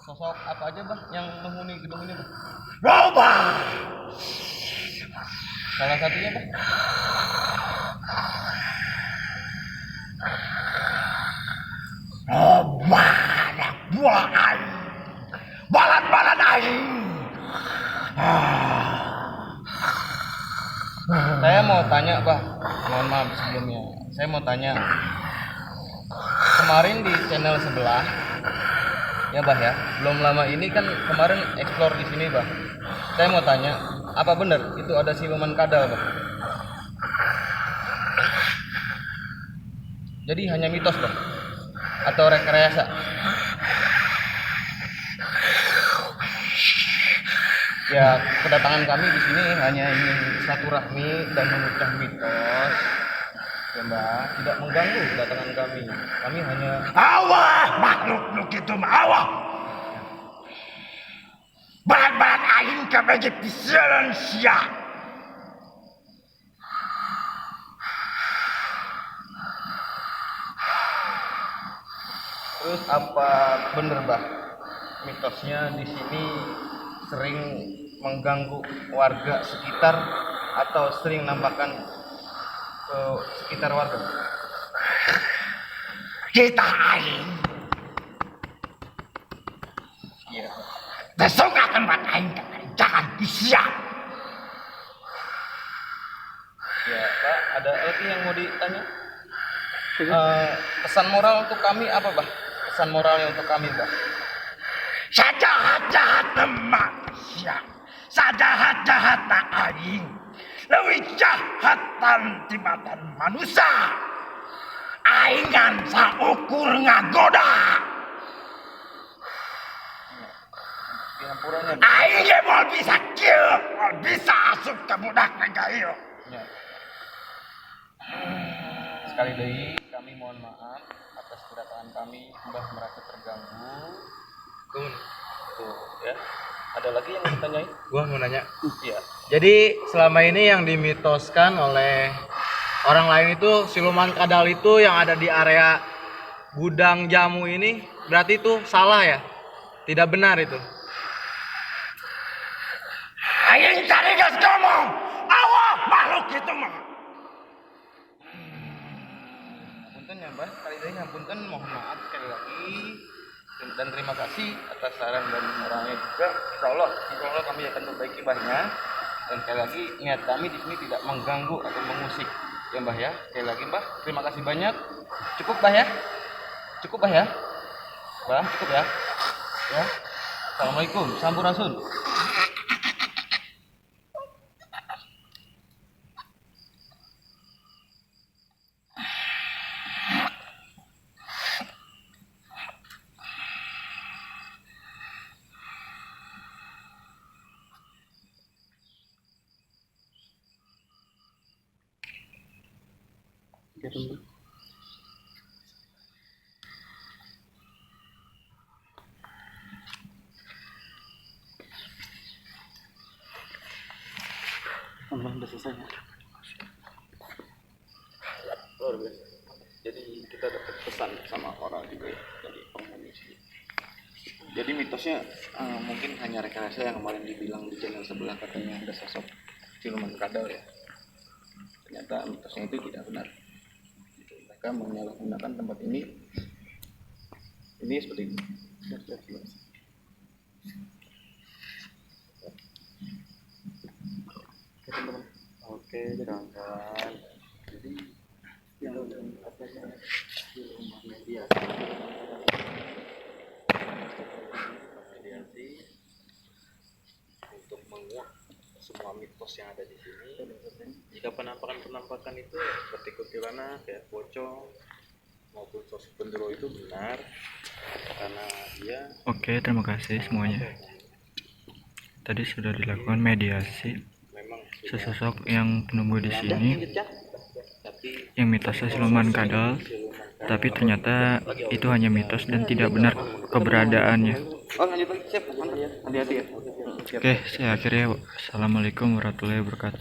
sosok apa aja bah yang menghuni gedung ini bah? Roba. Salah satunya bah? Roba anak buah aing. Balan-balan aing. Saya mau tanya bah, mohon maaf sebelumnya. Saya mau tanya, kemarin di channel sebelah, ya bah ya, belum lama ini kan kemarin explore di sini bah. Saya mau tanya, apa benar itu ada siluman kadal bah? Jadi hanya mitos bah, atau rekayasa? Ya, kedatangan kami di sini hanya ingin silaturahmi dan memecah mitos. Ya mbak, tidak mengganggu kedatangan kami. Kami hanya Awah makhluk itu awah. Balan-balan aing kabeh pisaran sia. terus apa bener bah mitosnya di sini sering mengganggu warga sekitar atau sering nampakkan ke sekitar warga? Kita aing Iya. tersuka tempat aing jangan disiap. Ya pak, ada lagi yang mau ditanya? Pesan moral untuk kami apa bah? Pesan moralnya untuk kami bah? Sajahat-jahat manusia, sajahat-jahat aing, lebih jahatan tibatan manusia. Aingan saukur ngagoda. Dihampurannya. Aing ge mau bisa kieu, mau bisa asup ke budak negara ieu. Ya. Sekali lagi kami mohon maaf atas kedatangan kami, Mbah merasa terganggu. Tuh ya. Ada lagi yang mau ditanyain? Gua mau nanya. Iya. Jadi selama ini yang dimitoskan oleh orang lain itu siluman kadal itu yang ada di area gudang jamu ini berarti itu salah ya? Tidak benar itu. Aing tadi geus ngomong, awah makhluk itu mah. Punten ya Mbah, sekali lagi ngapunten, mohon maaf sekali lagi dan terima kasih atas saran dan moralnya juga. Insya Allah kami akan perbaiki Mbahnya. Dan sekali lagi niat kami di sini tidak mengganggu atau mengusik ya Mbah ya. Sekali lagi Mbah, terima kasih banyak. Cukup Mbah ya? Cukup Mbah ya? Mbah, cukup ya? Ya. Assalamualaikum, sampurasun. Udah selesai. Luar biasa. Jadi kita dapat pesan sama orang juga ya, dari penghuni sini. Jadi mitosnya mungkin hanya rekayasa yang kemarin dibilang di channel sebelah katanya ada sosok siluman kadal ya. Ternyata mitosnya itu tidak benar. Mereka menyalahgunakan tempat ini seperti ini. Oke, kawan-kawan. Jadi yang katanya di rumah mediasi untuk menguak semua mitos yang ada di sini. Jika penampakan itu seperti kuntilanak, kayak pocong maupun sosok genderuwo itu benar karena dia. Oke, terima kasih semuanya. Tadi sudah dilakukan mediasi sesosok yang penunggu di sini yang mitosnya siluman kadal, tapi ternyata itu hanya mitos dan tidak benar keberadaannya. Oke, saya akhiri ya. Assalamualaikum warahmatullahi wabarakatuh.